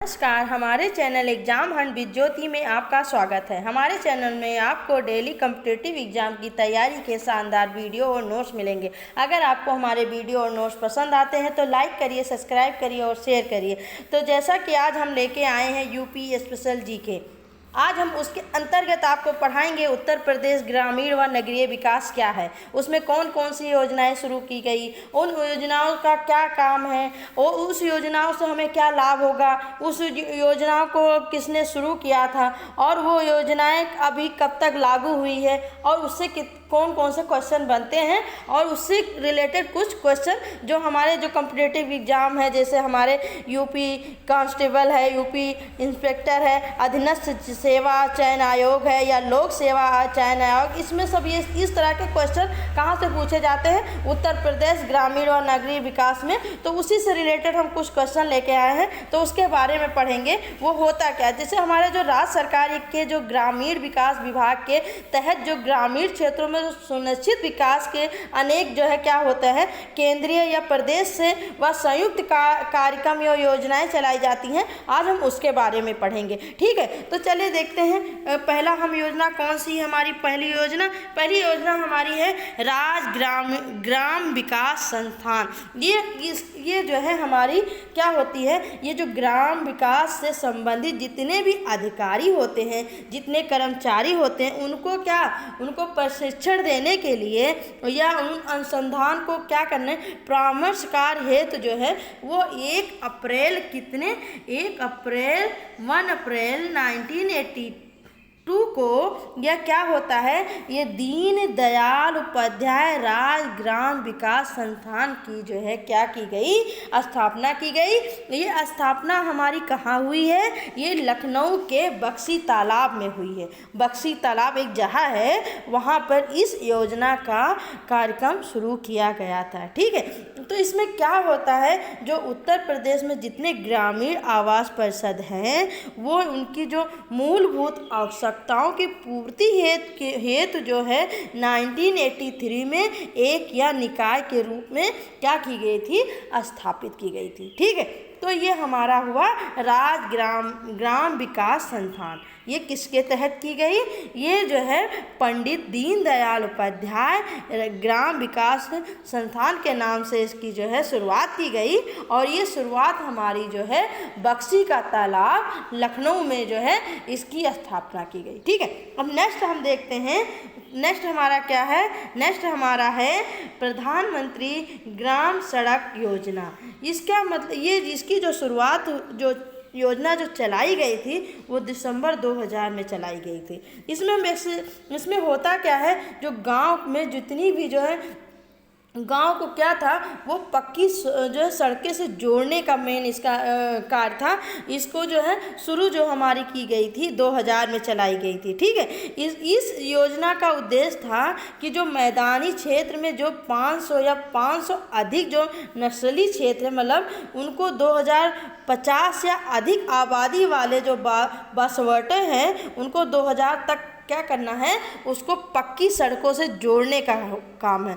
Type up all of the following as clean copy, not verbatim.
नमस्कार, हमारे channel exam Hunt with ज्योति में आपका स्वागत है। हमारे चैनल में आपको डेली कॉम्पिटिटिव एग्जाम की तैयारी के शानदार वीडियो और नोट्स मिलेंगे। अगर आपको हमारे वीडियो और नोट्स पसंद आते हैं तो लाइक करिए, सब्सक्राइब करिए और शेयर करिए। तो जैसा कि आज हम लेके आए हैं यूपी स्पेशल जीके, आज हम उसके अंतर्गत आपको पढ़ाएंगे उत्तर प्रदेश ग्रामीण व नगरीय विकास क्या है, उसमें कौन कौन सी योजनाएं शुरू की गई, उन योजनाओं का क्या काम है और उस योजनाओं से हमें क्या लाभ होगा, उस योजनाओं को किसने शुरू किया था और वो योजनाएं अभी कब तक लागू हुई है और उससे कौन कौन से क्वेश्चन बनते हैं और उससे रिलेटेड कुछ क्वेश्चन जो हमारे जो कॉम्पिटिटिव एग्जाम है, जैसे हमारे यूपी कांस्टेबल है, यूपी इंस्पेक्टर है, अधीनस्थ सेवा चयन आयोग है या लोक सेवा चयन आयोग, इसमें सब ये इस तरह के क्वेश्चन कहाँ से पूछे जाते हैं, उत्तर प्रदेश ग्रामीण और नगरीय विकास में। तो उसी से रिलेटेड हम कुछ क्वेश्चन लेके आए हैं, तो उसके बारे में पढ़ेंगे। वो होता क्या, जैसे हमारे जो राज्य सरकार के जो ग्रामीण विकास विभाग के तहत जो ग्रामीण क्षेत्रों में सुनिश्चित विकास के अनेक जो है क्या होता है, केंद्रीय या प्रदेश से व संयुक्त कार्यक्रम या योजनाएं चलाई जाती हैं। आज हम उसके बारे में पढ़ेंगे, ठीक है। तो चलिए देखते हैं, पहला हम योजना कौन सी है हमारी। पहली योजना हमारी है राज्य ग्राम विकास संस्थान। ये जो है हमारी क्या होती है, ये जो ग्राम विकास से संबंधित जितने भी अधिकारी होते हैं, जितने कर्मचारी होते हैं, उनको प्रशिक्षण देने के लिए या उन अनुसंधान को क्या करने, परामर्श कार्य हेतु जो है वो 1 अप्रैल 1982 को यह क्या होता है, ये दीन दयाल उपाध्याय राज्य ग्राम विकास संस्थान की जो है क्या की गई, स्थापना की गई। ये स्थापना हमारी कहाँ हुई है, ये लखनऊ के बक्सी तालाब में हुई है। बक्सी तालाब एक जगह है, वहाँ पर इस योजना का कार्यक्रम शुरू किया गया था, ठीक है। तो इसमें क्या होता है, जो उत्तर प्रदेश में जितने ग्रामीण आवास परिषद हैं, वो उनकी जो मूलभूत आवश्यकताओं की पूर्ति हेतु जो है 1983 में एक या निकाय के रूप में क्या की गई थी, स्थापित की गई थी, ठीक है। तो ये हमारा हुआ राज्य ग्राम विकास संस्थान। ये किसके तहत की गई, ये जो है पंडित दीनदयाल उपाध्याय ग्राम विकास संस्थान के नाम से इसकी जो है शुरुआत की गई। और ये शुरुआत हमारी जो है बक्सी का तालाब लखनऊ में जो है इसकी स्थापना की गई, ठीक है। अब नेक्स्ट हम देखते हैं, नेक्स्ट हमारा क्या है, नेक्स्ट हमारा है प्रधानमंत्री ग्राम सड़क योजना। इसका मतलब ये इसकी जो शुरुआत जो योजना जो चलाई गई थी वो दिसंबर 2000 में चलाई गई थी। इसमें होता क्या है, जो गांव में जितनी भी जो है गांव को क्या था, वो पक्की जो है सड़कें से जोड़ने का मेन इसका कार्य था। इसको जो है शुरू जो हमारी की गई थी 2000 में चलाई गई थी, ठीक है। इस योजना का उद्देश्य था कि जो मैदानी क्षेत्र में जो 500 या 500 अधिक जो नस्ली क्षेत्र है, मतलब उनको 2050 या अधिक आबादी वाले जो बसवर्टे हैं, उनको 2000 तक क्या करना है, उसको पक्की सड़कों से जोड़ने का काम है,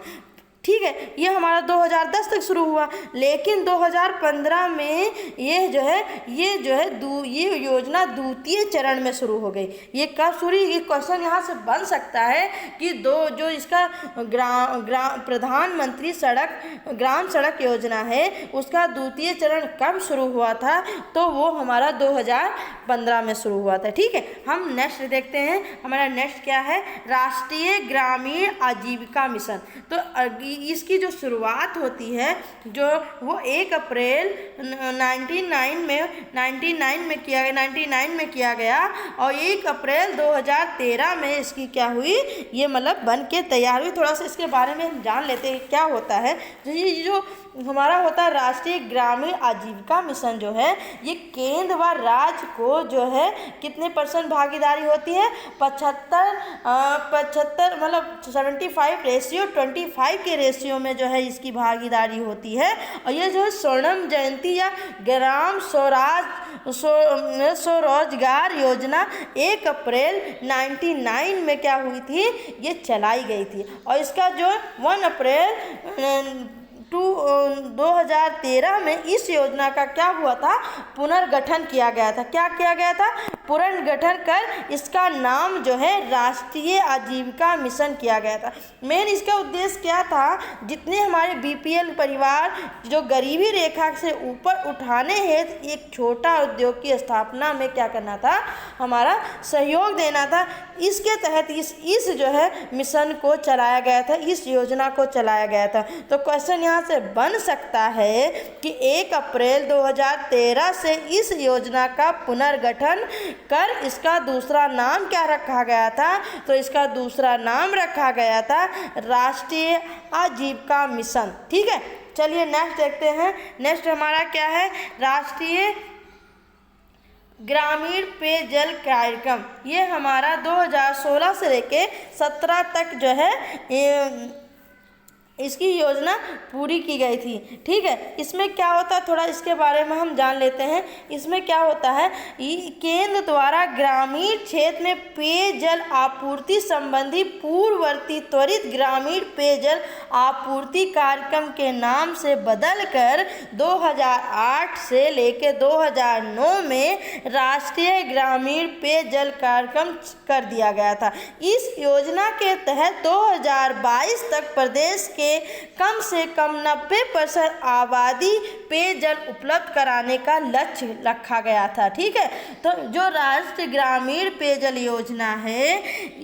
ठीक है। ये हमारा 2010 तक शुरू हुआ, लेकिन 2015 में ये योजना द्वितीय चरण में शुरू हो गई। ये कब शुरू, ये क्वेश्चन यहाँ से बन सकता है कि जो इसका प्रधानमंत्री ग्राम सड़क योजना है, उसका द्वितीय चरण कब शुरू हुआ था, तो वो हमारा 2015 में शुरू हुआ था, ठीक है। हम नेक्स्ट देखते हैं, हमारा नेक्स्ट क्या है, राष्ट्रीय ग्रामीण आजीविका मिशन। तो इसकी जो शुरुआत होती है जो वो 1 अप्रैल 1999 में किया गया और 1 अप्रैल 2013 में इसकी क्या हुई, ये मतलब बन के तैयार हुई। थोड़ा सा इसके बारे में हम जान लेते हैं क्या होता है। ये जो हमारा होता है राष्ट्रीय ग्रामीण आजीविका मिशन जो है, ये केंद्र व राज्य को जो है कितने % भागीदारी होती है, 75 मतलब 75:25 के रेशियो में जो है इसकी भागीदारी होती है। और ये जो है स्वर्णिम जयंती या ग्राम स्वरोजगार योजना 1 अप्रैल 1999 में क्या हुई थी, ये चलाई गई थी। और इसका जो 1 अप्रैल 2013 में इस योजना का क्या हुआ था, पुनर्गठन किया गया था। क्या किया गया था, पुनर्गठन कर इसका नाम जो है राष्ट्रीय आजीविका मिशन किया गया था। मेन इसका उद्देश्य क्या था, जितने हमारे बीपीएल परिवार जो गरीबी रेखा से ऊपर उठाने हेतु एक छोटा उद्योग की स्थापना में क्या करना था, हमारा सहयोग देना था। इसके तहत इस जो है मिशन को चलाया गया था, इस योजना को चलाया गया था। तो क्वेश्चन यहाँ से बन सकता है कि 1 अप्रैल 2013 से इस योजना का पुनर्गठन कर इसका दूसरा नाम क्या रखा गया था, तो इसका दूसरा नाम रखा गया था राष्ट्रीय आजीविका मिशन। ठीक है, चलिए नेक्स्ट देखते हैं। नेक्स्ट हमारा क्या है, राष्ट्रीय ग्रामीण पेयजल कार्यक्रम। ये हमारा 2016 से लेके 17 तक जो है इसकी योजना पूरी की गई थी। ठीक है, इसमें क्या होता है, थोड़ा इसके बारे में हम जान लेते हैं। इसमें क्या होता है, केंद्र द्वारा ग्रामीण क्षेत्र में पेयजल आपूर्ति संबंधी पूर्ववर्ती त्वरित ग्रामीण पेयजल आपूर्ति कार्यक्रम के नाम से बदलकर 2008 से लेकर 2009 में राष्ट्रीय ग्रामीण पेयजल कार्यक्रम कर दिया गया था। इस योजना के तहत 2022 तक प्रदेश के कम से कम 90% आबादी पेयजल उपलब्ध कराने का लक्ष्य रखा गया था। ठीक है, तो जो राष्ट्रीय ग्रामीण पेयजल योजना है,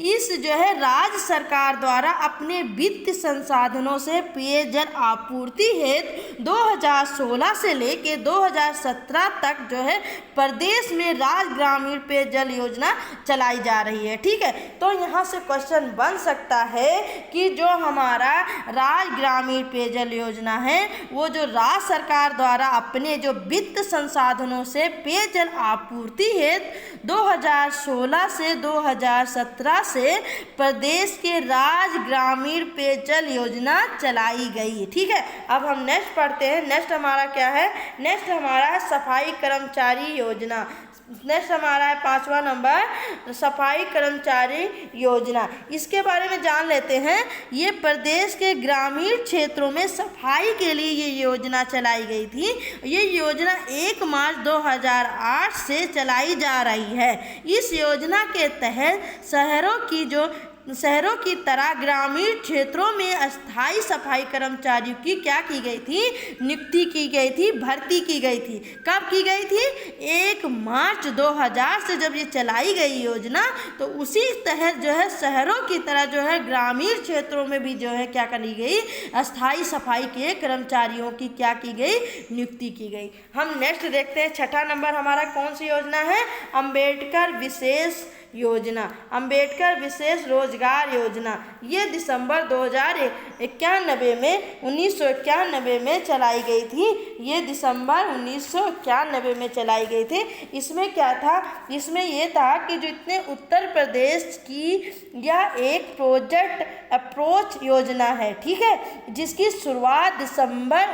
इस जो है राज्य सरकार द्वारा अपने वित्त संसाधनों से पेयजल आपूर्ति हेतु 2016 से लेकर 2017 तक जो है प्रदेश में राज्य ग्रामीण पेयजल योजना चलाई जा रही है। ठीक है, तो यहाँ से क्वेश्चन बन सकता है कि जो हमारा राज्य ग्रामीण पेयजल योजना है, वो जो राज्य सरकार द्वारा अपने जो वित्त संसाधनों से पेयजल आपूर्ति हेतु 2016 से 2017 से प्रदेश के राज्य ग्रामीण पेयजल योजना चलाई गई। ठीक है, अब हम नेक्स्ट पढ़ते हैं। नेक्स्ट हमारा क्या है, नेक्स्ट हमारा है सफाई कर्मचारी योजना। नेक्स्ट हमारा है 5वां नंबर सफाई कर्मचारी योजना। इसके बारे में जान लेते हैं। ये प्रदेश के ग्रामीण क्षेत्रों में सफाई के लिए ये योजना चलाई गई थी। ये योजना 1 मार्च 2008 से चलाई जा रही है। इस योजना के तहत शहरों की तरह ग्रामीण क्षेत्रों में अस्थायी सफाई कर्मचारियों की क्या की गई थी, नियुक्ति की गई थी, भर्ती की गई थी। कब की गई थी, 1 मार्च 2000 से जब ये चलाई गई योजना, तो उसी तहत जो है शहरों की तरह जो है ग्रामीण क्षेत्रों में भी जो है क्या करी गई, अस्थायी सफाई के कर्मचारियों की क्या की गई, नियुक्ति की गई। हम नेक्स्ट देखते हैं। 6ठा नंबर हमारा कौन सी योजना है, अम्बेडकर विशेष योजना, अम्बेडकर विशेष रोजगार योजना। ये दिसंबर 1991 में चलाई गई थी। ये दिसंबर 1991 में चलाई गई थी। इसमें क्या था, इसमें ये था कि जो इतने उत्तर प्रदेश की यह एक प्रोजेक्ट अप्रोच योजना है। ठीक है, जिसकी शुरुआत दिसंबर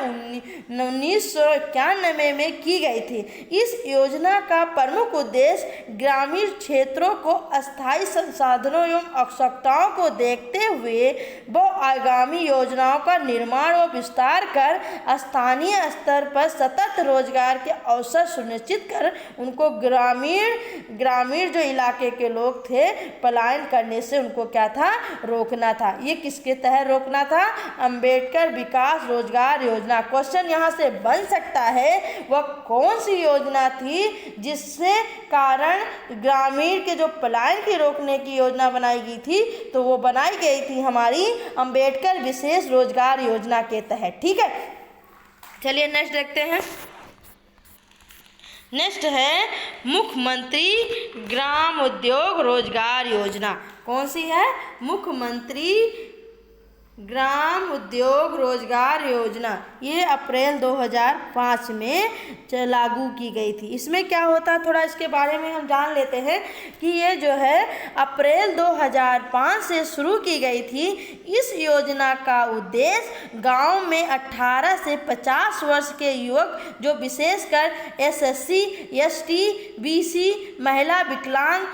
1991 में की गई थी। इस योजना का प्रमुख उद्देश्य ग्रामीण क्षेत्रों को अस्थायी संसाधनों एवं आवश्यकताओं को देखते हुए वो आगामी योजनाओं का निर्माण और विस्तार कर स्थानीय स्तर पर सतत रोजगार के अवसर सुनिश्चित कर उनको ग्रामीण जो इलाके के लोग थे पलायन करने से उनको क्या था, रोकना था। ये किसके तहत रोकना था, अंबेडकर विकास रोजगार योजना। क्वेश्चन यहाँ से बन सकता है वह कौन सी योजना थी जिससे कारण ग्रामीण के जो पलायन की रोकने की योजना बनाई गई थी, तो वो बनाई गई थी हमारी अंबेडकर विशेष रोजगार योजना के तहत। ठीक है, चलिए नेक्स्ट देखते हैं। नेक्स्ट है मुख्यमंत्री ग्राम उद्योग रोजगार योजना। कौन सी है, मुख्यमंत्री ग्राम उद्योग रोजगार योजना। ये अप्रैल 2005 में लागू की गई थी। इसमें क्या होता है, थोड़ा इसके बारे में हम जान लेते हैं कि ये जो है अप्रैल 2005 से शुरू की गई थी। इस योजना का उद्देश्य गांव में 18 से 50 वर्ष के युवक जो विशेषकर SSC, ST, BC, महिला, विकलांग,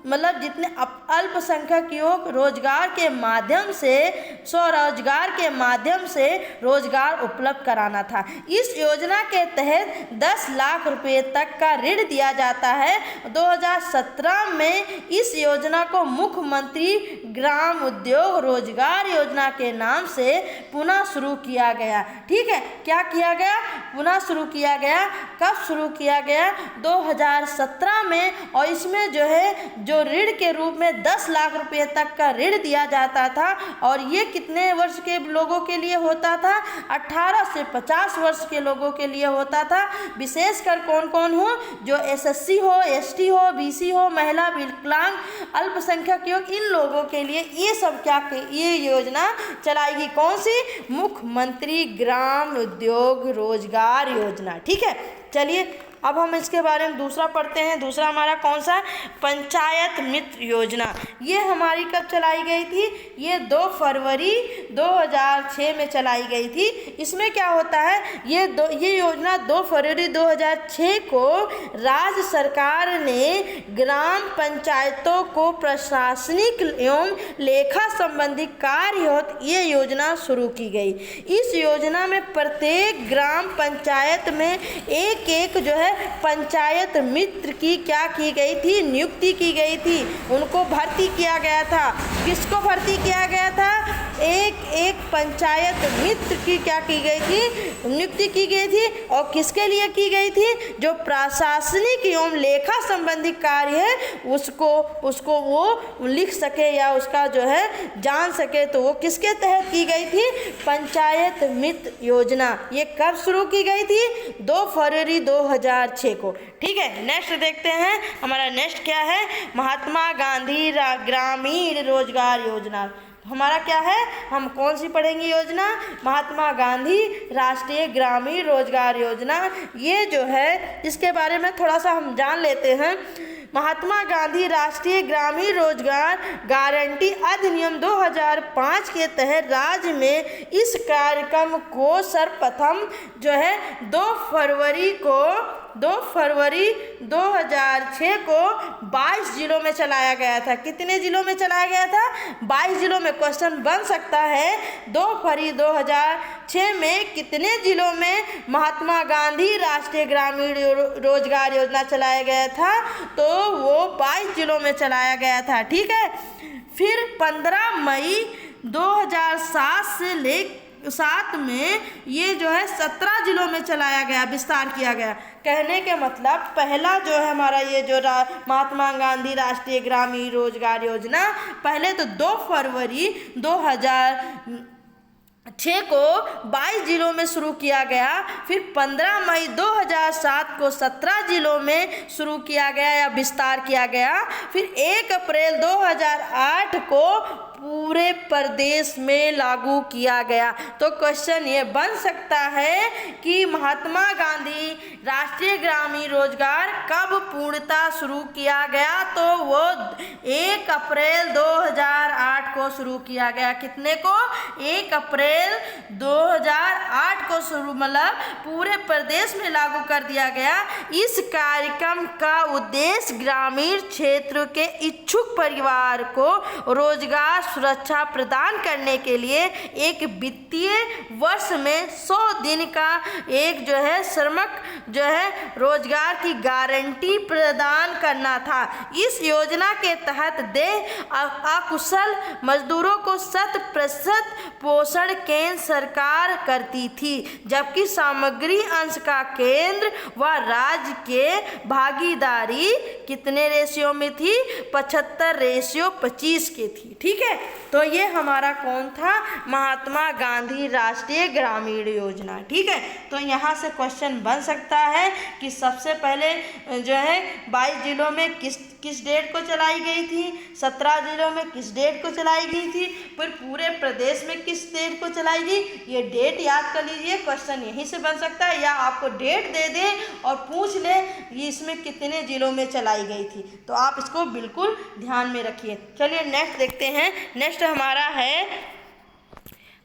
मतलब जितने अल्पसंख्यक युवक रोजगार के माध्यम से स्वरोजगार के माध्यम से रोजगार उपलब्ध कराना था। इस योजना के तहत 10 लाख रुपए तक का ऋण दिया जाता है। 2017 में इस योजना को मुख्यमंत्री ग्राम उद्योग रोजगार योजना के नाम से पुनः शुरू किया गया। ठीक है, क्या किया गया? पुनः शुरू किया गया। कब शुरू किया गया? 2017 में। और इसमें जो है जो ऋण के रूप में 10 लाख रुपए तक का ऋण दिया जाता था। और ये कितने वर्ष के लोगों के लिए होता था? 18 से 50 वर्ष के लोगों के लिए होता था। विशेषकर कौन कौन हो? जो SSC हो, ST हो, BC हो, महिला, विकलांग, अल्पसंख्यक योग, इन लोगों के लिए ये सब क्या ये योजना चलाएगी। कौन सी? मुख्यमंत्री ग्राम उद्योग रोजगार योजना। ठीक है, चलिए अब हम इसके बारे में दूसरा पढ़ते हैं। दूसरा हमारा कौन सा? पंचायत मित्र योजना। ये हमारी कब चलाई गई थी? ये 2 फरवरी 2006 में चलाई गई थी। इसमें क्या होता है? ये योजना 2 फरवरी 2006 को राज्य सरकार ने ग्राम पंचायतों को प्रशासनिक एवं लेखा संबंधी कार्य हेतु ये योजना शुरू की गई। इस योजना में प्रत्येक ग्राम पंचायत में एक जो है पंचायत मित्र की क्या की गई थी? नियुक्ति की गई थी। उनको भर्ती किया गया था। किसको भर्ती किया गया था? एक पंचायत मित्र की क्या की गई थी? नियुक्ति की गई थी। और किसके लिए की गई थी? जो प्रशासनिक एवं लेखा संबंधी कार्य है उसको वो लिख सके या उसका जो है जान सके, तो वो किसके तहत की गई थी? पंचायत मित्र योजना। ये कब शुरू की गई थी? 2 फरवरी 2006 को। ठीक है, नेक्स्ट देखते हैं। हमारा नेक्स्ट क्या है? महात्मा गांधी ग्रामीण रोजगार योजना। हमारा क्या है? हम कौन सी पढ़ेंगे योजना? महात्मा गांधी राष्ट्रीय ग्रामीण रोजगार योजना। ये जो है इसके बारे में थोड़ा सा हम जान लेते हैं। महात्मा गांधी राष्ट्रीय ग्रामीण रोजगार गारंटी अधिनियम 2005 के तहत राज्य में इस कार्यक्रम को सर्वप्रथम जो है 2 फरवरी 2006 को 22 जिलों में चलाया गया था। कितने जिलों में चलाया गया था? 22 जिलों में। क्वेश्चन बन सकता है 2 फरवरी 2006 में कितने जिलों में महात्मा गांधी राष्ट्रीय ग्रामीण रोजगार योजना चलाया गया था? तो वो 22 जिलों में चलाया गया था। ठीक है, फिर 15 मई 2007 से लेकर 7 में ये जो है 17 जिलों में चलाया गया, विस्तार किया गया। कहने के मतलब पहला जो है हमारा ये जो महात्मा गांधी राष्ट्रीय ग्रामीण रोजगार योजना पहले तो 2 फरवरी 2006 को 22 जिलों में शुरू किया गया। फिर 15 मई 2007 को 17 जिलों में शुरू किया गया या विस्तार किया गया। फिर 1 अप्रैल 2008 को पूरे प्रदेश में लागू किया गया। तो क्वेश्चन ये बन सकता है कि महात्मा गांधी राष्ट्रीय ग्रामीण रोजगार कब पूर्णतः शुरू किया गया? तो वो 1 अप्रैल 2008 को शुरू किया गया। कितने को? 1 अप्रैल 2008 को शुरू, मतलब पूरे प्रदेश में लागू कर दिया गया। इस कार्यक्रम का उद्देश्य ग्रामीण क्षेत्र के इच्छुक परिवार को रोजगार सुरक्षा प्रदान करने के लिए एक वित्तीय वर्ष में 100 दिन का एक जो है श्रमिक जो है रोजगार की गारंटी प्रदान करना था। इस योजना के तहत अकुशल मजदूरों को 100% पोषण केंद्र सरकार करती थी, जबकि सामग्री अंश का केंद्र व राज्य के भागीदारी कितने रेशियो में थी? 75:25 के थी। ठीक है, तो ये हमारा कौन था? महात्मा गांधी राष्ट्रीय ग्रामीण योजना। ठीक है, तो यहाँ से क्वेश्चन बन सकता है कि सबसे पहले जो है 22 जिलों में किस डेट को चलाई गई थी, 17 जिलों में किस डेट को चलाई गई थी, फिर पूरे प्रदेश में किस डेट को चलाई गई। ये डेट याद कर लीजिए, क्वेश्चन यहीं से बन सकता है, या आपको डेट दे दे और पूछ ले ये इसमें कितने जिलों में चलाई गई थी। तो आप इसको बिल्कुल ध्यान में रखिए। चलिए नेक्स्ट देखते हैं। नेक्स्ट हमारा है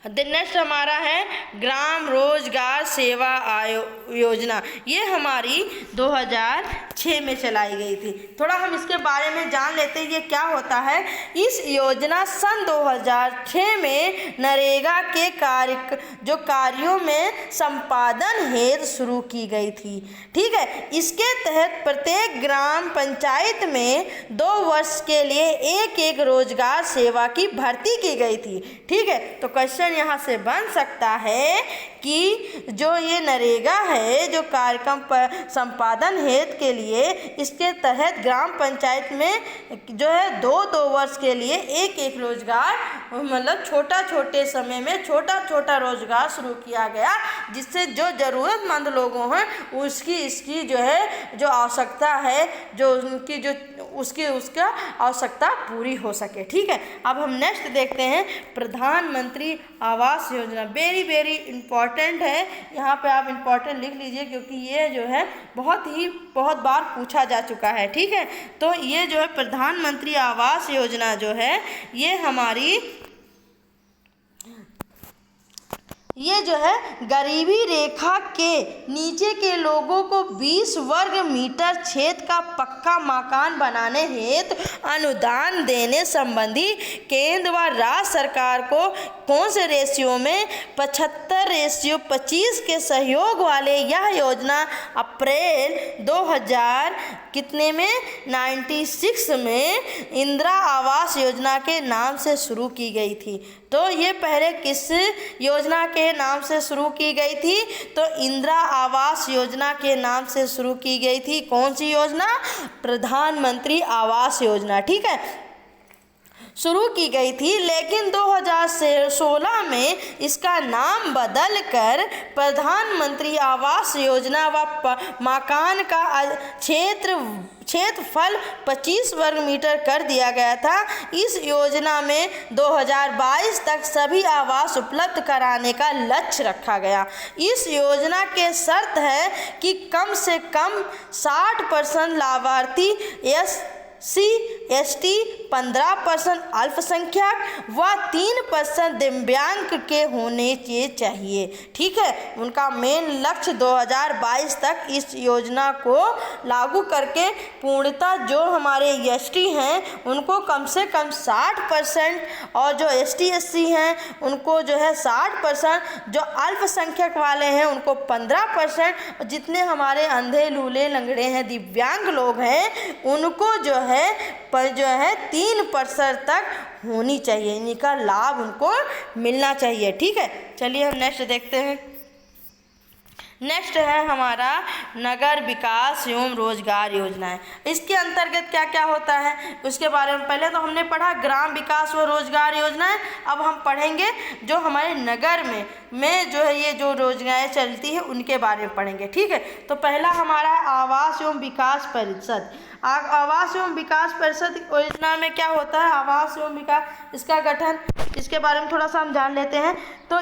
नेक्स्ट हमारा है ग्राम रोजगार सेवा योजना। ये हमारी 2006 में चलाई गई थी। थोड़ा हम इसके बारे में जान लेते हैं ये क्या होता है। इस योजना सन 2006 में नरेगा के कार्यों में संपादन हेतु शुरू की गई थी। ठीक है, इसके तहत प्रत्येक ग्राम पंचायत में 2 वर्ष के लिए एक रोजगार सेवा की भर्ती की गई थी। ठीक है, तो क्वेश्चन यहाँ से बन सकता है कि जो ये नरेगा है, जो कार्यक्रम पर संपादन हेतु के लिए, इसके तहत ग्राम पंचायत में जो है 2 वर्ष के लिए एक रोजगार, मतलब छोटे समय में छोटा रोजगार शुरू किया गया, जिससे जो ज़रूरतमंद लोगों हैं इसकी जो है जो आवश्यकता है, जो उनकी जो उसका आवश्यकता पूरी हो सके। ठीक है, अब हम नेक्स्ट देखते हैं प्रधानमंत्री आवास योजना। वेरी इम्पॉर्टेंट है, यहाँ पे आप इम्पॉर्टेंट लिख लीजिए क्योंकि ये जो है बहुत बार पूछा जा चुका है। ठीक है, तो ये जो है प्रधानमंत्री आवास योजना जो है ये जो है गरीबी रेखा के नीचे के लोगों को 20 वर्ग मीटर क्षेत्र का पक्का मकान बनाने हेतु अनुदान देने संबंधी केंद्र व राज्य सरकार को कौन से रेशियो में 75:25 के सहयोग वाले यह योजना अप्रैल 2000 कितने में 96 में इंदिरा आवास योजना के नाम से शुरू की गई थी। तो ये पहले किस योजना के नाम से शुरू की गई थी? तो इंदिरा आवास योजना के नाम से शुरू की गई थी। कौन सी योजना? प्रधानमंत्री आवास योजना। ठीक है, शुरू की गई थी, लेकिन 2016 में इसका नाम बदलकर प्रधानमंत्री आवास योजना व मकान का क्षेत्रफल 25 वर्ग मीटर कर दिया गया था। इस योजना में 2022 तक सभी आवास उपलब्ध कराने का लक्ष्य रखा गया। इस योजना के शर्त है कि कम से कम 60% लाभार्थी SC ST, 15% अल्पसंख्यक व 3% दिव्यांग के होने के चाहिए। ठीक है, उनका मेन लक्ष्य 2022 तक इस योजना को लागू करके पूर्णतः जो हमारे ST हैं उनको कम से कम 60% और जो ST SC हैं उनको जो है 60%, जो अल्पसंख्यक वाले हैं उनको 15%, जितने हमारे अंधे लूले लंगड़े हैं दिव्यांग लोग हैं उनको जो है 3% तक होनी चाहिए, इनका लाभ उनको मिलना चाहिए। ठीक है, चलिए हम नेक्स्ट देखते हैं। नेक्स्ट है हमारा नगर विकास एवं रोजगार योजनाएं। इसके अंतर्गत क्या क्या होता है उसके बारे में पहले तो हमने पढ़ा ग्राम विकास व रोजगार योजनाएं। अब हम पढ़ेंगे जो हमारे नगर में जो है ये जो योजनाएं चलती है उनके बारे में पढ़ेंगे। ठीक है, तो पहला हमारा आवास एवं विकास परिषद। आवास एवं विकास परिषद योजना में क्या होता है? आवास एवं विकास, इसका गठन, इसके बारे में थोड़ा सा हम जान लेते हैं। तो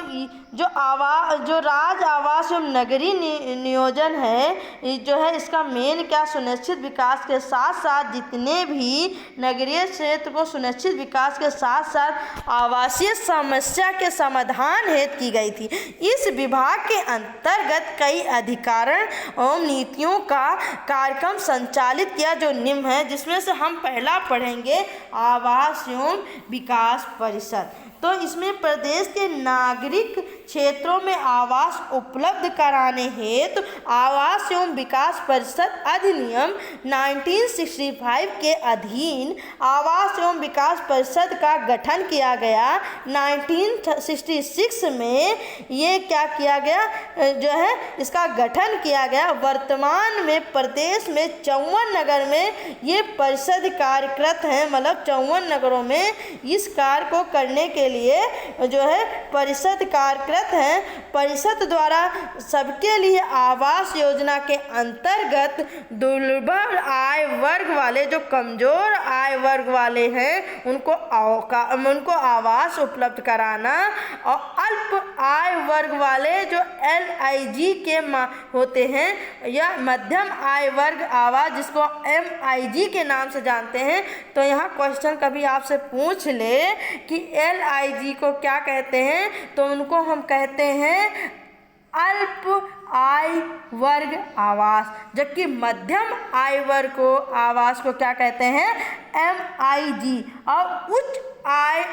जो राज्य आवास एवं नगरीय नियोजन है जो है इसका मेन क्या सुनिश्चित विकास के साथ साथ जितने भी नगरीय क्षेत्र को सुनिश्चित विकास के साथ साथ आवासीय समस्या के समाधान हेतु की गई थी। इस विभाग के अंतर्गत कई अधिकारण एवं नीतियों का कार्यक्रम संचालित किया जो निम्न है, जिसमें से हम पहला पढ़ेंगे आवास एवं विकास परिषद। तो इसमें प्रदेश के नागरिक क्षेत्रों में आवास उपलब्ध कराने हेतु आवास एवं विकास परिषद अधिनियम 1965 के अधीन आवास एवं विकास परिषद का गठन किया गया। 1966 में ये क्या किया गया जो है इसका गठन किया गया। वर्तमान में प्रदेश में 54 नगर में ये परिषद कार्यरत हैं, मतलब 54 नगरों में इस कार्य को करने के लिए जो है परिषद कार्यरत कार्यरत हैं। परिषद द्वारा सबके लिए आवास योजना के अंतर्गत दुर्बल आय वर्ग वाले, जो कमज़ोर आय वर्ग वाले हैं, उनको आवास उपलब्ध कराना, और अल्प आय वर्ग वाले जो LIG के होते हैं या मध्यम आय वर्ग आवास, जिसको MIG के नाम से जानते हैं। तो यहाँ क्वेश्चन कभी आपसे पूछ ले कि LIG को क्या कहते हैं, तो उनको हम कहते हैं अल्प आय वर्ग आवास, जबकि मध्यम आय वर्ग को आवास को क्या कहते हैं, MIG, और उच्च आय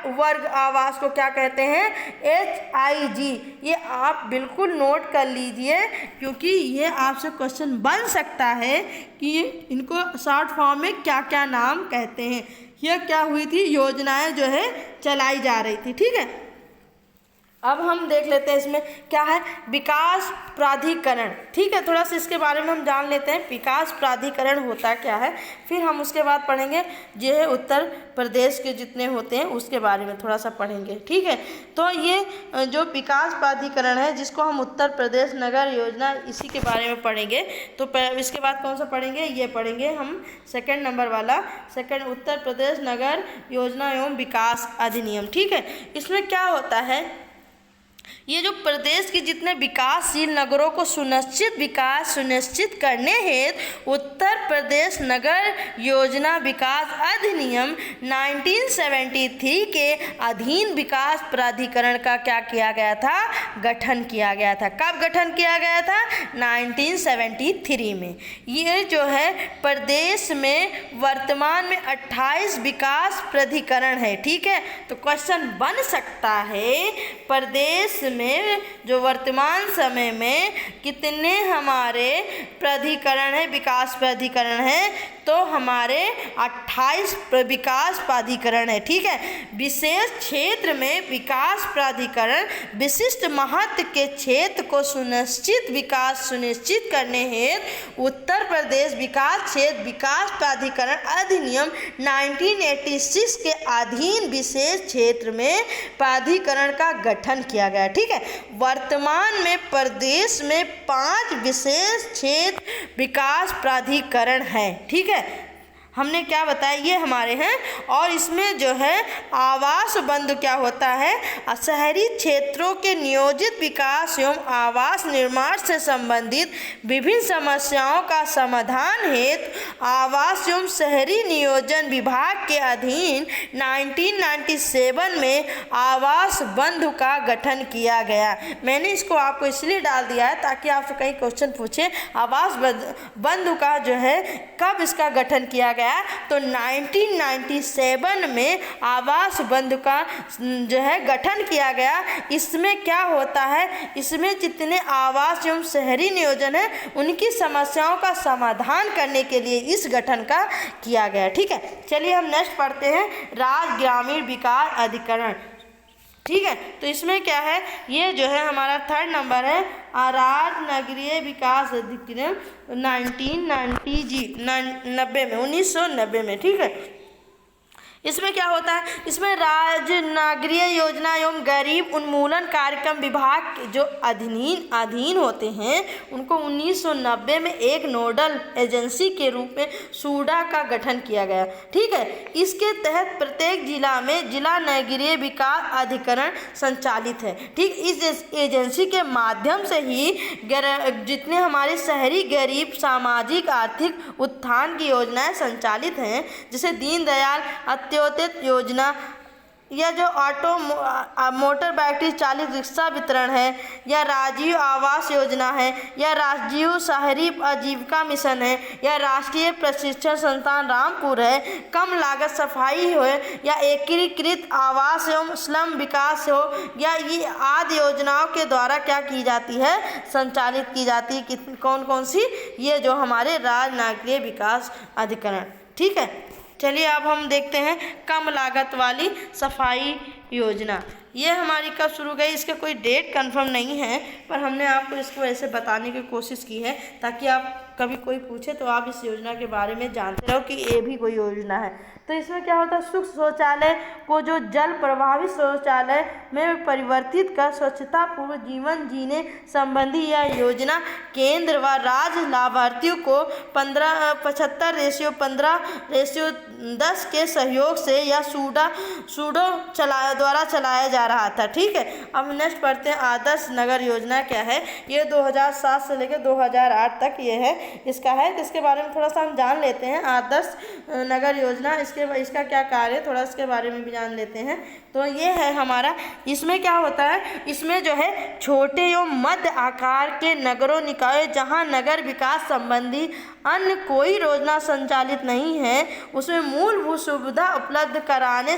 वर्ग आवास को क्या कहते हैं, HIG। ये आप बिल्कुल नोट कर लीजिए, क्योंकि ये आपसे क्वेश्चन बन सकता है कि इनको शॉर्ट फॉर्म में क्या क्या नाम कहते हैं। यह क्या हुई थी, योजनाएं जो है चलाई जा रही थी। ठीक है, अब हम देख लेते हैं इसमें क्या है, विकास प्राधिकरण। ठीक है, थोड़ा सा इसके बारे में हम जान लेते हैं, विकास प्राधिकरण होता क्या है, फिर हम उसके बाद पढ़ेंगे जो है उत्तर प्रदेश के जितने होते हैं उसके बारे में थोड़ा सा पढ़ेंगे। ठीक है, तो ये जो विकास प्राधिकरण है, जिसको हम उत्तर प्रदेश नगर योजना, इसी के बारे में पढ़ेंगे। तो इसके बाद कौन सा पढ़ेंगे, ये पढ़ेंगे हम सेकंड नंबर वाला, उत्तर प्रदेश नगर योजना एवं विकास अधिनियम। ठीक है, इसमें क्या होता है, ये जो प्रदेश के जितने विकासशील नगरों को विकास सुनिश्चित करने हेतु उत्तर प्रदेश नगर योजना विकास अधिनियम 1973 के अधीन विकास प्राधिकरण का क्या किया गया था, गठन किया गया था। कब गठन किया गया था, 1973 में। ये जो है प्रदेश में वर्तमान में 28 विकास प्राधिकरण है। ठीक है, तो क्वेश्चन बन सकता है प्रदेश में जो वर्तमान समय में कितने हमारे प्राधिकरण है, विकास प्राधिकरण है, तो हमारे 28 विकास प्राधिकरण है। ठीक है, विशेष क्षेत्र में विकास प्राधिकरण विशिष्ट महत्व के क्षेत्र को विकास सुनिश्चित करने हेतु उत्तर प्रदेश विकास क्षेत्र विकास प्राधिकरण अधिनियम 1986 के अधीन विशेष क्षेत्र में प्राधिकरण का गठन किया गया। ठीक है, वर्तमान में प्रदेश में 5 विशेष क्षेत्र विकास प्राधिकरण है। ठीक है, हमने क्या बताया, ये हमारे हैं। और इसमें जो है आवास बंधु क्या होता है, शहरी क्षेत्रों के नियोजित विकास एवं आवास निर्माण से संबंधित विभिन्न समस्याओं का समाधान हेतु आवास एवं शहरी नियोजन विभाग के अधीन 1997 में आवास बंधु का गठन किया गया। मैंने इसको आपको इसलिए डाल दिया है ताकि आपसे कई क्वेश्चन पूछे, आवास बंधु का जो है कब इसका गठन किया गया, तो 1997 में आवास बंधु का जो है गठन किया गया। इसमें क्या होता है, इसमें जितने आवास एवं शहरी नियोजन है उनकी समस्याओं का समाधान करने के लिए इस गठन का किया गया। ठीक है, चलिए हम नेक्स्ट पढ़ते हैं, राज्य ग्रामीण विकास अधिकरण। ठीक है, तो इसमें क्या है, ये जो है हमारा थर्ड नंबर है, राज्य नगरीय विकास अधिनियम 1990 में। ठीक है, इसमें क्या होता है, इसमें राज्य नागरिक योजना एवं गरीब उन्मूलन कार्यक्रम विभाग के जो अधीन होते हैं उनको 1990 में एक नोडल एजेंसी के रूप में सूडा का गठन किया गया। ठीक है, इसके तहत प्रत्येक जिला में जिला नगरीय विकास अधिकरण संचालित है। ठीक, इस एजेंसी के माध्यम से ही जितने हमारे शहरी गरीब सामाजिक आर्थिक उत्थान की योजनाएं संचालित हैं, जैसे दीनदयाल अंत्योदय योजना, या जो मोटर बैटरी चालित रिक्शा वितरण है, या राजीव आवास योजना है, या राजीव शहरी आजीविका मिशन है, या राष्ट्रीय प्रशिक्षण संस्थान रामपुर है, कम लागत सफाई हो, या एकीकृत आवास एवं स्लम विकास हो, या ये आदि योजनाओं के द्वारा क्या की जाती है, संचालित की जाती है। कौन कौन सी, ये जो हमारे राज्य नागरिक विकास अधिकरण। ठीक है, चलिए अब हम देखते हैं कम लागत वाली सफाई योजना। ये हमारी कब शुरू गई, इसका कोई डेट कंफर्म नहीं है, पर हमने आपको इसको ऐसे बताने की कोशिश की है ताकि आप कभी कोई पूछे तो आप इस योजना के बारे में जानते रहो कि ये भी कोई योजना है। तो इसमें क्या होता है, सूक्ष्म शौचालय को जो जल प्रभावित शौचालय में परिवर्तित कर स्वच्छता पूर्ण जीवन जीने संबंधी यह योजना केंद्र व राज्य लाभार्थियों को 75:15:10 के सहयोग से या सूडो द्वारा चलाया जा रहा था। ठीक है, अब नेक्स्ट पढ़ते हैं आदर्श नगर योजना क्या है। ये 2007 से लेकर 2008 तक ये है इसका है, तो इसके बारे में थोड़ा सा हम जान लेते हैं। आदर्श नगर योजना इसका क्या कार्य है, थोड़ा इसके बारे में भी जान लेते हैं। तो ये है हमारा, इसमें क्या होता है, इसमें जो है छोटे एवं मध्य आकार के नगरों निकायों जहां नगर विकास संबंधी अन्य कोई योजना संचालित नहीं है उसमें मूलभूत सुविधा उपलब्ध कराने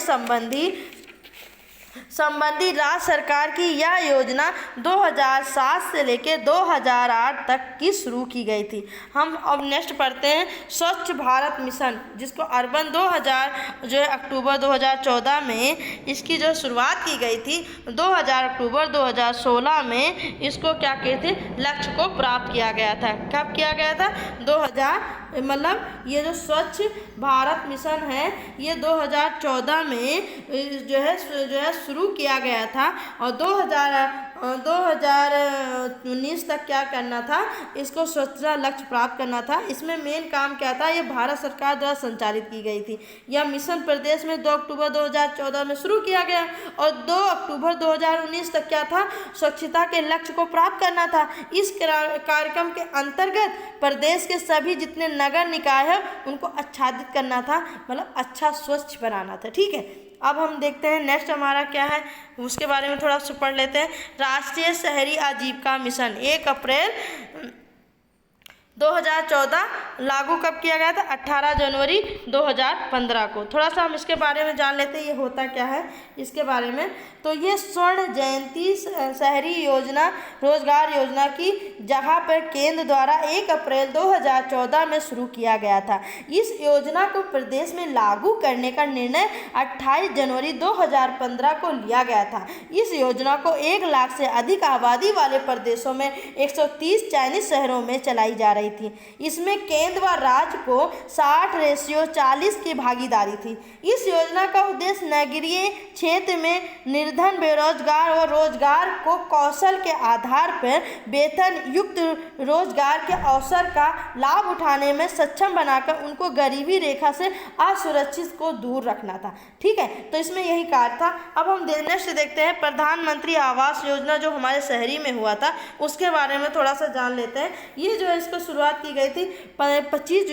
संबंधी राज्य सरकार की यह योजना 2007 से लेकर 2008 तक की शुरू की गई थी। हम अब नेक्स्ट पढ़ते हैं स्वच्छ भारत मिशन, जिसको अर्बन 2000 जो है अक्टूबर 2014 में इसकी जो शुरुआत की गई थी। 2000 अक्टूबर 2016 में इसको क्या किए थे, लक्ष्य को प्राप्त किया गया था। कब किया गया था, 2000 मतलब ये जो स्वच्छ भारत मिशन है ये 2014 में जो है शुरू किया गया था और 2019 तक क्या करना था, इसको स्वच्छता लक्ष्य प्राप्त करना था। इसमें मेन काम क्या था, ये भारत सरकार द्वारा संचालित की गई थी। यह मिशन प्रदेश में 2 अक्टूबर 2014 में शुरू किया गया और 2 अक्टूबर 2019 तक क्या था, स्वच्छता के लक्ष्य को प्राप्त करना था। इस कार्यक्रम के अंतर्गत प्रदेश के सभी जितने नगर निकाय है उनको आच्छादित करना था, मतलब अच्छा स्वच्छ बनाना था। ठीक है, अब हम देखते हैं नेक्स्ट हमारा क्या है, उसके बारे में थोड़ा सा पढ़ लेते हैं। राष्ट्रीय शहरी आजीविका मिशन 1 अप्रैल 2014 लागू कब किया गया था, 18 जनवरी 2015 को। थोड़ा सा हम इसके बारे में जान लेते हैं ये होता क्या है इसके बारे में। तो ये स्वर्ण जयंती शहरी योजना रोजगार योजना की जगह पर केंद्र द्वारा 1 अप्रैल 2014 में शुरू किया गया था। इस योजना को प्रदेश में लागू करने का निर्णय 28 जनवरी 2015 को लिया गया था। इस योजना को 1 लाख से अधिक आबादी वाले प्रदेशों में 130 चयनित शहरों में चलाई जा रही थी। इसमें केंद्र व राज्य को 60:40 की भागीदारी थी। इस योजना का उद्देश्य नगरीय क्षेत्र में निर्धन बेरोजगार व रोजगार को कौशल के आधार पर वेतन युक्त रोजगार के अवसर का लाभ उठाने में सक्षम बनाकर उनको गरीबी रेखा से असुरक्षित को दूर रखना था। ठीक है, तो इसमें यही कार्य था। अब हम नेक्स्ट देखते हैं प्रधानमंत्री आवास योजना जो हमारे शहरी में हुआ था उसके बारे में थोड़ा सा जान लेते हैं। ये जो है इसको शुरुआत की गई थी 25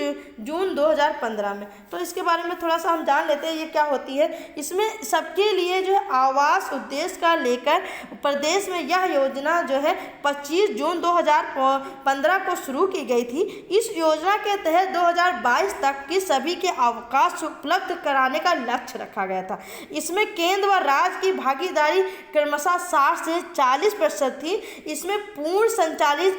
जून 2015 में। तो इसके बारे में थोड़ा सा हम जान लेते हैं ये क्या होती है। इसमें सबके लिए जो है आवास उद्देश्य का लेकर प्रदेश में यह योजना जो है 25 जून 2015 को शुरू की गई थी। इस योजना के तहत 2022 तक की सभी के अवकाश उपलब्ध कराने का लक्ष्य रखा गया था। इसमें केंद्र व राज्य की भागीदारी क्रमशः 60 से 40% थी। इसमें पूर्ण संचालित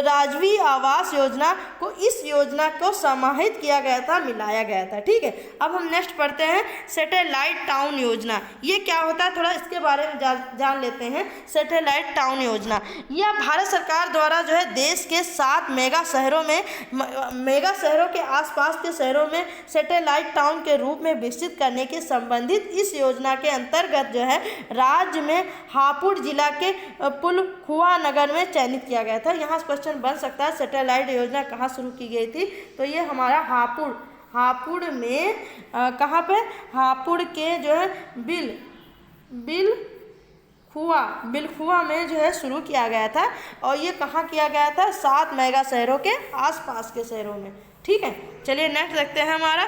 राजवी आवास योजना को इस योजना को समाहित किया गया था, मिलाया गया था। ठीक है, अब हम नेक्स्ट पढ़ते हैं सैटेलाइट टाउन योजना। ये क्या होता है थोड़ा इसके बारे में जान लेते हैं। सैटेलाइट टाउन योजना यह भारत सरकार द्वारा जो है देश के 7 मेगा शहरों के आसपास के शहरों में सैटेलाइट टाउन के रूप में विकसित करने के संबंधित इस योजना के अंतर्गत जो है राज्य में हापुड़ जिला के पुलखुआ नगर में चयनित किया गया था। यहाँ क्वेश्चन बन सकता है सैटेलाइट योजना कहाँ शुरू की गई थी, तो ये हमारा हापुड़ में कहाँ पे, हापुड़ के जो है बिलखुआ में जो है शुरू किया गया था। और ये कहाँ किया गया था, 7 मेगा शहरों के आसपास के शहरों में। ठीक है, चलिए नेक्स्ट देखते हैं हमारा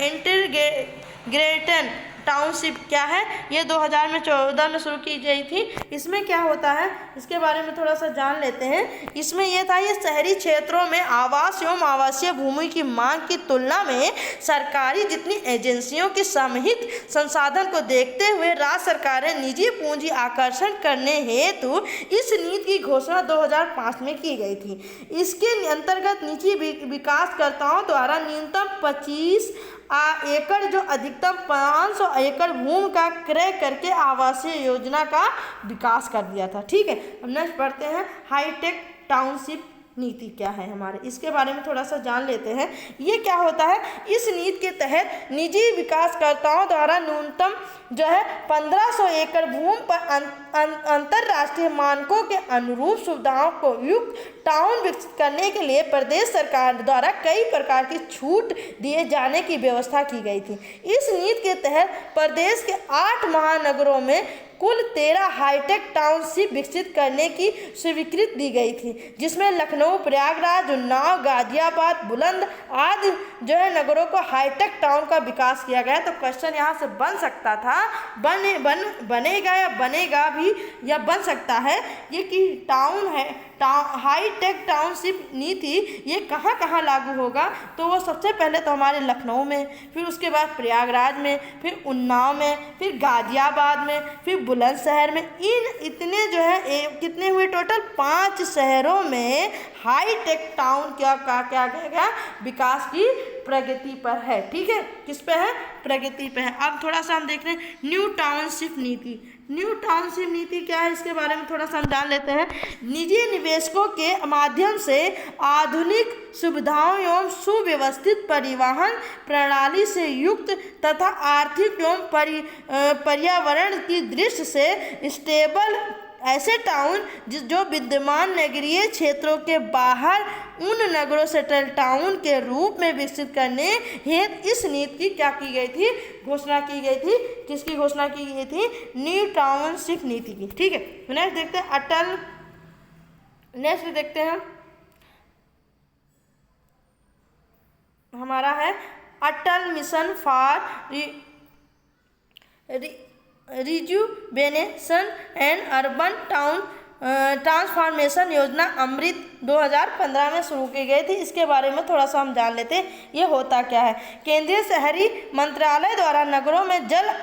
इंटीग्रेटेड टाउनशिप क्या है। ये 2014 में शुरू की गई थी। इसमें क्या होता है इसके बारे में थोड़ा सा जान लेते हैं। इसमें यह था ये शहरी क्षेत्रों में आवास एवं आवासीय भूमि की मांग की तुलना में सरकारी जितनी एजेंसियों के समहित संसाधन को देखते हुए राज्य सरकारें निजी पूंजी आकर्षण करने हेतु इस नीति की घोषणा 2005 में की गई थी। इसके अंतर्गत निजी विकासकर्ताओं द्वारा न्यूनतम 25 एकड़ जो अधिकतम 500 एकड़ भूमि का क्रय करके आवासीय योजना का विकास कर दिया था। ठीक है, अब नेक्स्ट पढ़ते हैं हाईटेक टाउनशिप नीति क्या है हमारे, इसके बारे में थोड़ा सा जान लेते हैं। ये क्या होता है, इस नीति के तहत निजी विकासकर्ताओं द्वारा न्यूनतम जो है 1500 एकड़ भूमि पर अंतर्राष्ट्रीय मानकों के अनुरूप सुविधाओं को युक्त टाउन विकसित करने के लिए प्रदेश सरकार द्वारा कई प्रकार की छूट दिए जाने की व्यवस्था की गई थी। इस नीति के तहत प्रदेश के 8 महानगरों में कुल 13 हाईटेक टाउनशिप विकसित करने की स्वीकृति दी गई थी, जिसमें लखनऊ, प्रयागराज, उन्नाव, गाजियाबाद, बुलंद आदि जो है नगरों को हाईटेक टाउन का विकास किया गया। तो क्वेश्चन यहाँ से बन सकता था, बनेगा या बनेगा भी या बन सकता है ये कि टाउन है हाईटेक टाउनशिप नीति ये कहाँ कहाँ लागू होगा, तो वो सबसे पहले तो हमारे लखनऊ में, फिर उसके बाद प्रयागराज में, फिर उन्नाव में, फिर गाजियाबाद में, फिर बुलंदशहर में। इन इतने जो है कितने हुए टोटल 5 शहरों में हाईटेक टाउन क्या गया विकास की प्रगति पर है। ठीक है, किस पे है, प्रगति पे है। अब थोड़ा सा हम देख रहे हैं न्यू टाउनशिप नीति। न्यू टाउनशिप नीति क्या है, इसके बारे में थोड़ा सा हम जान लेते हैं। निजी निवेशकों के माध्यम से आधुनिक सुविधाओं एवं सुव्यवस्थित परिवहन प्रणाली से युक्त तथा आर्थिक एवं पर्यावरण की दृष्टि से स्टेबल ऐसे टाउन जो विद्यमान नगरीय क्षेत्रों के बाहर उन नगरों सेटल टाउन के रूप में विकसित करने हेतु इस नीति की क्या की गई थी, घोषणा की गई थी। किसकी घोषणा की गई थी, न्यू टाउनशिप नीति की। ठीक है, नेक्स्ट देखते हैं नेक्स्ट देखते हैं हमारा है Atal mission for rejuvenation and urban town transformation योजना अमृत 2015 में शुरू की गई थी। इसके बारे में थोड़ा सा हम जान लेते हैं ये होता क्या है। केंद्रीय शहरी मंत्रालय द्वारा नगरों में जल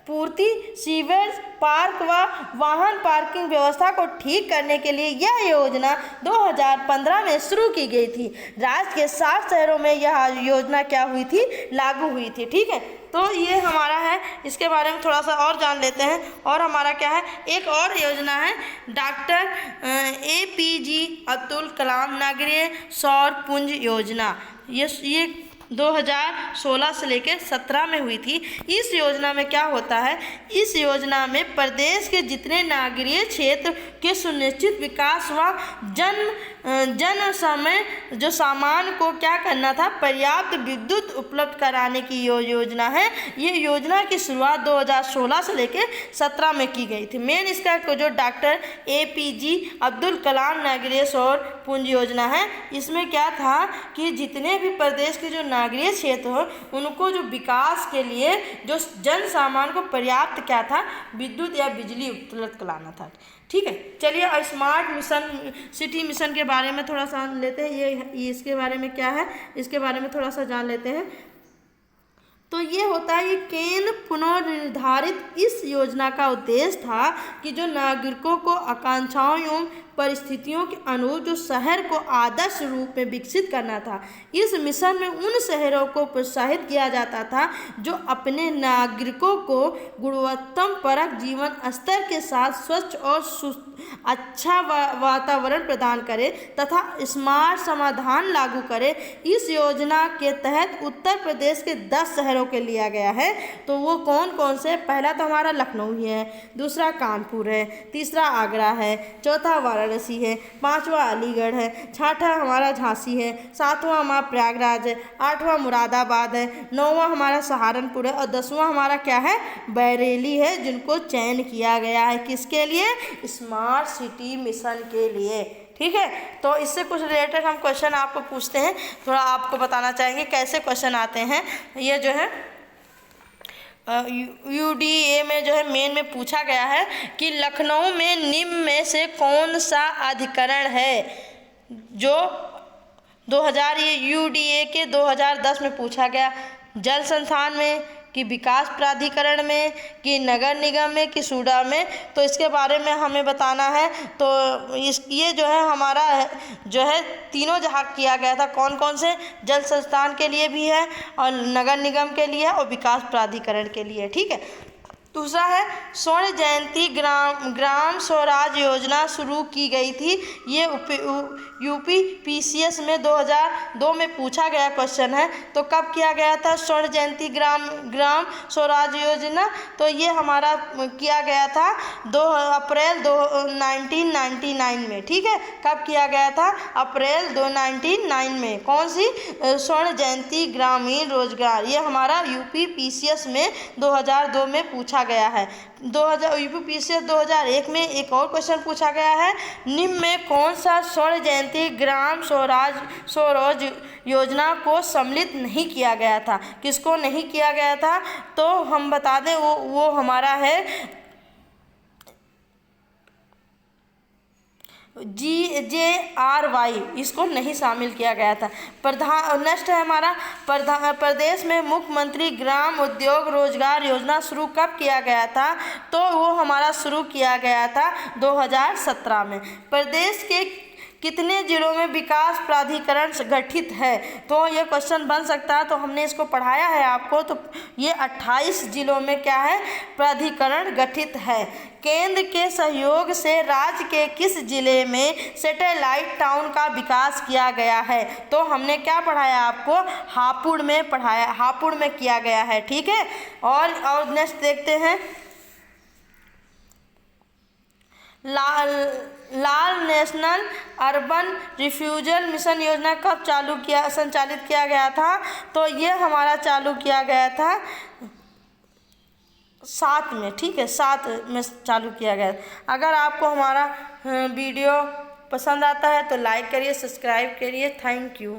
पूर्ति, सीवेज, पार्क व वाहन पार्किंग व्यवस्था को ठीक करने के लिए यह योजना 2015 में शुरू की गई थी। राज्य के 7 शहरों में यह योजना क्या हुई थी, लागू हुई थी। ठीक है, तो ये हमारा है, इसके बारे में थोड़ा सा और जान लेते हैं। और हमारा क्या है, एक और योजना है डॉक्टर APJ अब्दुल कलाम नगरीय सौर पुंज योजना। ये 2016 से लेकर 17 में हुई थी। इस योजना में क्या होता है, इस योजना में प्रदेश के जितने नगरीय क्षेत्र के सुनिश्चित विकास व जन समय जो सामान को क्या करना था, पर्याप्त विद्युत उपलब्ध कराने की योजना है। ये योजना की शुरुआत 2016 से लेकर 17 में की गई थी। मेन इसका जो डॉक्टर APJ अब्दुल कलाम नगरीय सौर पुंज योजना है, इसमें क्या था कि जितने भी प्रदेश के जो नगरीय क्षेत्र हो उनको जो विकास के लिए जो जन सामान को पर्याप्त क्या था, विद्युत या बिजली उपलब्ध कराना था। ठीक है, चलिए स्मार्ट मिशन सिटी मिशन के बारे में थोड़ा सा लेते हैं। ये इसके बारे में क्या है, इसके बारे में थोड़ा सा जान लेते हैं। तो ये होता है, ये केंद्र पुनर्निर्धारित इस योजना का उद्देश्य था कि जो नागरिकों को आकांक्षाओं एवं परिस्थितियों के अनुरूप जो शहर को आदर्श रूप में विकसित करना था। इस मिशन में उन शहरों को प्रोत्साहित किया जाता था जो अपने नागरिकों को गुणवत्तापरक जीवन स्तर के साथ स्वच्छ और अच्छा वातावरण प्रदान करे तथा स्मार्ट समाधान लागू करे। इस योजना के तहत उत्तर प्रदेश के 10 शहरों के लिया गया है। तो वो कौन कौन से, पहला तो हमारा लखनऊ ही है, दूसरा कानपुर है, तीसरा आगरा है, चौथा वाराणसी है, 5वां अलीगढ़ है, 6वां हमारा झांसी है, 7वां हमारा प्रयागराज है, 8वां मुरादाबाद है, 9वां हमारा सहारनपुर है और 10वां हमारा क्या है, बरेली है, जिनको चयन किया गया है किसके लिए, स्मार्ट सिटी मिशन के लिए। ठीक है, तो इससे कुछ रिलेटेड हम क्वेश्चन आपको पूछते हैं, थोड़ा आपको बताना चाहेंगे कैसे क्वेश्चन आते हैं। ये जो है UDA में जो है मेन में पूछा गया है कि लखनऊ में निम्न में से कौन सा अधिकरण है जो 2000 ये UDA के 2010 में पूछा गया, जल संस्थान में कि विकास प्राधिकरण में कि नगर निगम में कि सूडा में। तो इसके बारे में हमें बताना है। तो ये जो है हमारा जो है तीनों जहाँ किया गया था, कौन कौन से, जल संस्थान के लिए भी है और नगर निगम के लिए और विकास प्राधिकरण के लिए। ठीक है, दूसरा है स्वर्ण जयंती ग्राम स्वराज योजना शुरू की गई थी। ये यूपी पीसीएस में 2002 में पूछा गया क्वेश्चन है। तो कब किया गया था स्वर्ण जयंती ग्राम स्वराज योजना? तो ये हमारा किया गया था 2 अप्रैल 1999 में। ठीक है, कब किया गया था? अप्रैल 1999 में। कौन सी? स्वर्ण जयंती ग्रामीण रोजगार। ये हमारा यूपी पीसीएस में 2002 में पूछा गया है। यूपी पीसीएस 2001 में एक और क्वेश्चन पूछा गया है, निम्न में कौन सा स्वर्ण जयंती ग्राम स्वराज योजना को सम्मिलित नहीं किया गया था? किसको नहीं किया गया था? तो हम बता दें वो हमारा है GJRY, इसको नहीं शामिल किया गया था। नेक्स्ट है हमारा प्रदेश में मुख्यमंत्री ग्राम उद्योग रोजगार योजना शुरू कब किया गया था? तो वो हमारा शुरू किया गया था 2017 में। प्रदेश के कितने जिलों में विकास प्राधिकरण गठित है? तो ये क्वेश्चन बन सकता है, तो हमने इसको पढ़ाया है आपको। तो ये 28 जिलों में क्या है? प्राधिकरण गठित है। केंद्र के सहयोग से राज्य के किस जिले में सैटेलाइट टाउन का विकास किया गया है? तो हमने क्या पढ़ाया आपको? हापुड़ में पढ़ाया, हापुड़ में किया गया है। ठीक है, और नेक्स्ट देखते हैं, लाल नेशनल अर्बन रिफ्यूजल मिशन योजना कब संचालित किया गया था? तो ये हमारा चालू किया गया था 7 में। ठीक है, 7 में चालू किया गया। अगर आपको हमारा वीडियो पसंद आता है तो लाइक करिए, सब्सक्राइब करिए। Thank you.